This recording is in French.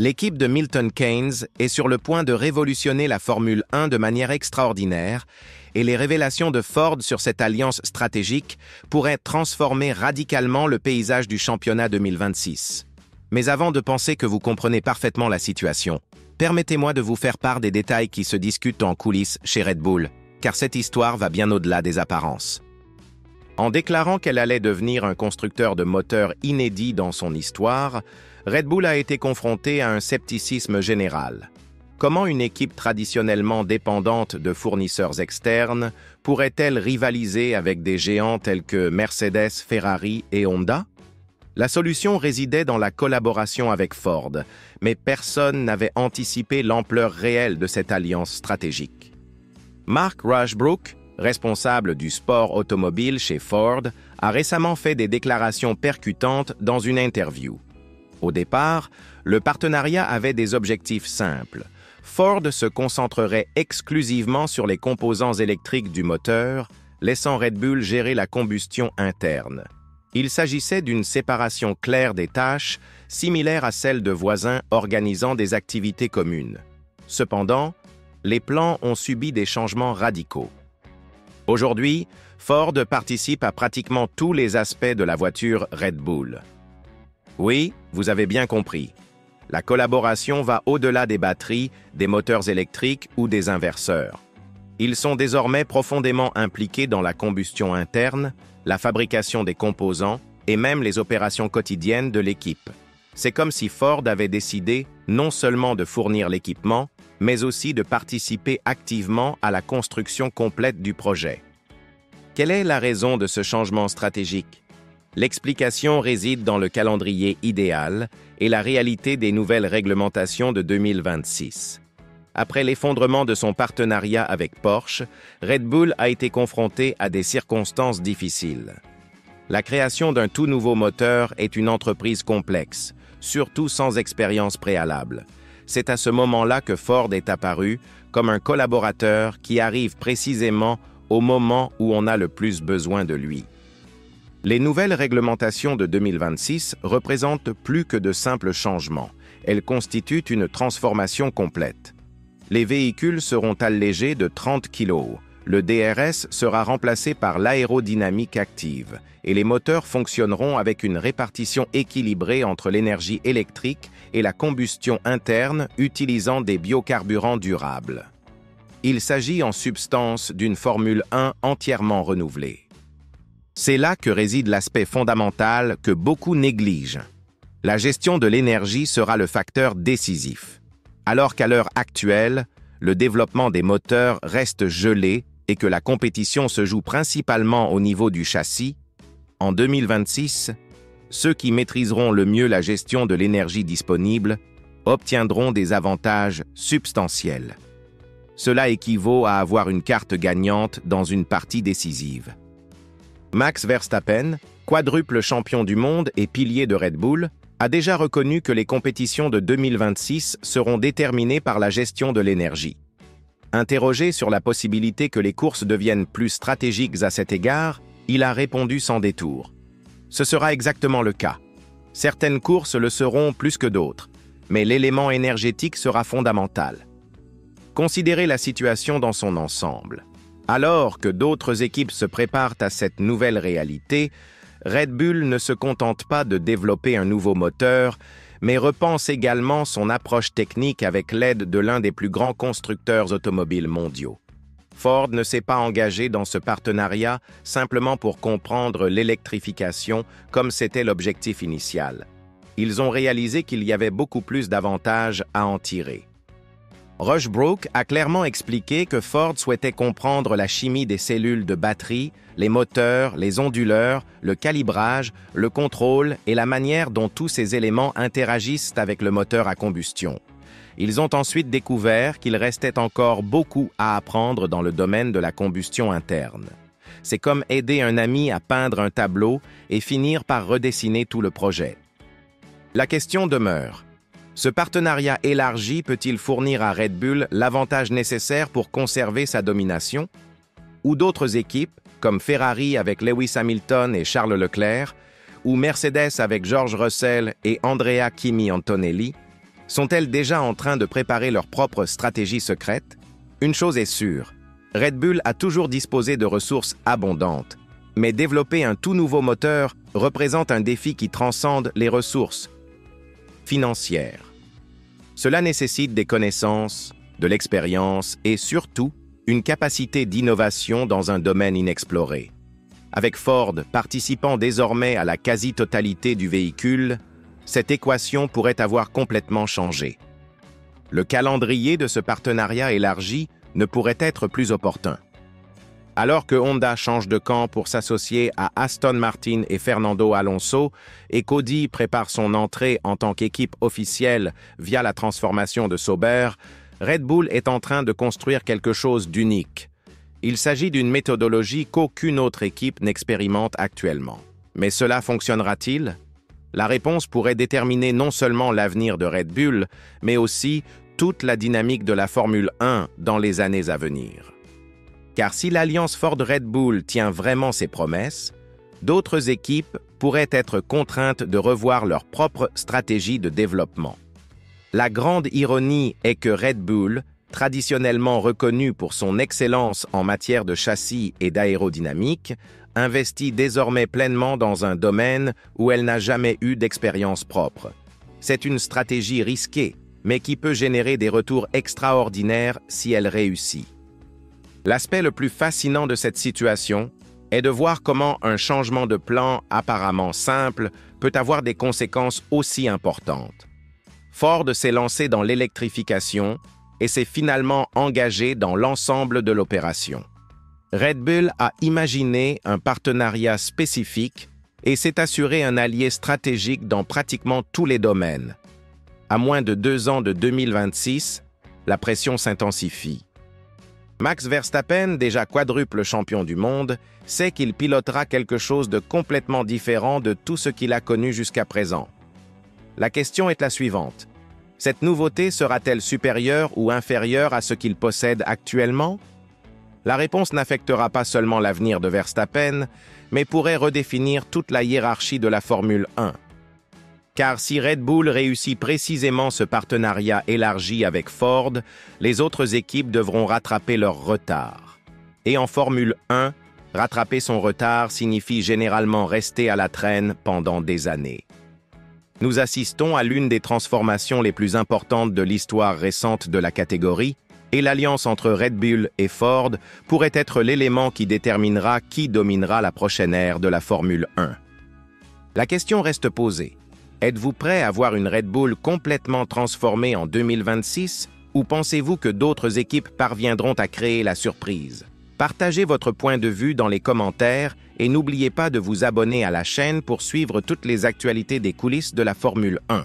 L'équipe de Milton Keynes est sur le point de révolutionner la Formule 1 de manière extraordinaire et les révélations de Ford sur cette alliance stratégique pourraient transformer radicalement le paysage du championnat 2026. Mais avant de penser que vous comprenez parfaitement la situation, permettez-moi de vous faire part des détails qui se discutent en coulisses chez Red Bull, car cette histoire va bien au-delà des apparences. En déclarant qu'elle allait devenir un constructeur de moteurs inédit dans son histoire, Red Bull a été confronté à un scepticisme général. Comment une équipe traditionnellement dépendante de fournisseurs externes pourrait-elle rivaliser avec des géants tels que Mercedes, Ferrari et Honda? La solution résidait dans la collaboration avec Ford, mais personne n'avait anticipé l'ampleur réelle de cette alliance stratégique. Mark Rushbrook, responsable du sport automobile chez Ford, a récemment fait des déclarations percutantes dans une interview. Au départ, le partenariat avait des objectifs simples. Ford se concentrerait exclusivement sur les composants électriques du moteur, laissant Red Bull gérer la combustion interne. Il s'agissait d'une séparation claire des tâches, similaire à celle de voisins organisant des activités communes. Cependant, les plans ont subi des changements radicaux. Aujourd'hui, Ford participe à pratiquement tous les aspects de la voiture Red Bull. Oui, vous avez bien compris. La collaboration va au-delà des batteries, des moteurs électriques ou des inverseurs. Ils sont désormais profondément impliqués dans la combustion interne, la fabrication des composants et même les opérations quotidiennes de l'équipe. C'est comme si Ford avait décidé non seulement de fournir l'équipement, mais aussi de participer activement à la construction complète du projet. Quelle est la raison de ce changement stratégique? L'explication réside dans le calendrier idéal et la réalité des nouvelles réglementations de 2026. Après l'effondrement de son partenariat avec Porsche, Red Bull a été confronté à des circonstances difficiles. La création d'un tout nouveau moteur est une entreprise complexe, surtout sans expérience préalable. C'est à ce moment-là que Ford est apparu comme un collaborateur qui arrive précisément au moment où on a le plus besoin de lui. Les nouvelles réglementations de 2026 représentent plus que de simples changements. Elles constituent une transformation complète. Les véhicules seront allégés de 30 kg. Le DRS sera remplacé par l'aérodynamique active et les moteurs fonctionneront avec une répartition équilibrée entre l'énergie électrique et la combustion interne utilisant des biocarburants durables. Il s'agit en substance d'une Formule 1 entièrement renouvelée. C'est là que réside l'aspect fondamental que beaucoup négligent. La gestion de l'énergie sera le facteur décisif. Alors qu'à l'heure actuelle, le développement des moteurs reste gelé et que la compétition se joue principalement au niveau du châssis, en 2026, ceux qui maîtriseront le mieux la gestion de l'énergie disponible obtiendront des avantages substantiels. Cela équivaut à avoir une carte gagnante dans une partie décisive. Max Verstappen, quadruple champion du monde et pilier de Red Bull, a déjà reconnu que les compétitions de 2026 seront déterminées par la gestion de l'énergie. Interrogé sur la possibilité que les courses deviennent plus stratégiques à cet égard, il a répondu sans détour. Ce sera exactement le cas. Certaines courses le seront plus que d'autres, mais l'élément énergétique sera fondamental. Considérez la situation dans son ensemble. Alors que d'autres équipes se préparent à cette nouvelle réalité, Red Bull ne se contente pas de développer un nouveau moteur, mais repense également son approche technique avec l'aide de l'un des plus grands constructeurs automobiles mondiaux. Ford ne s'est pas engagé dans ce partenariat simplement pour comprendre l'électrification comme c'était l'objectif initial. Ils ont réalisé qu'il y avait beaucoup plus d'avantages à en tirer. Rushbrook a clairement expliqué que Ford souhaitait comprendre la chimie des cellules de batterie, les moteurs, les onduleurs, le calibrage, le contrôle et la manière dont tous ces éléments interagissent avec le moteur à combustion. Ils ont ensuite découvert qu'il restait encore beaucoup à apprendre dans le domaine de la combustion interne. C'est comme aider un ami à peindre un tableau et finir par redessiner tout le projet. La question demeure. Ce partenariat élargi peut-il fournir à Red Bull l'avantage nécessaire pour conserver sa domination? Ou d'autres équipes, comme Ferrari avec Lewis Hamilton et Charles Leclerc, ou Mercedes avec George Russell et Andrea Kimi Antonelli, Sont-elles déjà en train de préparer leur propre stratégie secrète? Une chose est sûre, Red Bull a toujours disposé de ressources abondantes, mais développer un tout nouveau moteur représente un défi qui transcende les ressources financières. Cela nécessite des connaissances, de l'expérience et surtout une capacité d'innovation dans un domaine inexploré. Avec Ford participant désormais à la quasi-totalité du véhicule, cette équation pourrait avoir complètement changé. Le calendrier de ce partenariat élargi ne pourrait être plus opportun. Alors que Honda change de camp pour s'associer à Aston Martin et Fernando Alonso, et qu'Audi prépare son entrée en tant qu'équipe officielle via la transformation de Sauber, Red Bull est en train de construire quelque chose d'unique. Il s'agit d'une méthodologie qu'aucune autre équipe n'expérimente actuellement. Mais cela fonctionnera-t-il? La réponse pourrait déterminer non seulement l'avenir de Red Bull, mais aussi toute la dynamique de la Formule 1 dans les années à venir. Car si l'alliance Ford-Red Bull tient vraiment ses promesses, d'autres équipes pourraient être contraintes de revoir leur propre stratégie de développement. La grande ironie est que Red Bull, traditionnellement reconnue pour son excellence en matière de châssis et d'aérodynamique, investit désormais pleinement dans un domaine où elle n'a jamais eu d'expérience propre. C'est une stratégie risquée, mais qui peut générer des retours extraordinaires si elle réussit. L'aspect le plus fascinant de cette situation est de voir comment un changement de plan apparemment simple peut avoir des conséquences aussi importantes. Ford s'est lancé dans l'électrification et s'est finalement engagé dans l'ensemble de l'opération. Red Bull a imaginé un partenariat spécifique et s'est assuré un allié stratégique dans pratiquement tous les domaines. À moins de 2 ans de 2026, la pression s'intensifie. Max Verstappen, déjà quadruple champion du monde, sait qu'il pilotera quelque chose de complètement différent de tout ce qu'il a connu jusqu'à présent. La question est la suivante. Cette nouveauté sera-t-elle supérieure ou inférieure à ce qu'il possède actuellement? La réponse n'affectera pas seulement l'avenir de Verstappen, mais pourrait redéfinir toute la hiérarchie de la Formule 1. Car si Red Bull réussit précisément ce partenariat élargi avec Ford, les autres équipes devront rattraper leur retard. Et en Formule 1, rattraper son retard signifie généralement rester à la traîne pendant des années. Nous assistons à l'une des transformations les plus importantes de l'histoire récente de la catégorie, et l'alliance entre Red Bull et Ford pourrait être l'élément qui déterminera qui dominera la prochaine ère de la Formule 1. La question reste posée. Êtes-vous prêt à voir une Red Bull complètement transformée en 2026 ou pensez-vous que d'autres équipes parviendront à créer la surprise? Partagez votre point de vue dans les commentaires et n'oubliez pas de vous abonner à la chaîne pour suivre toutes les actualités des coulisses de la Formule 1.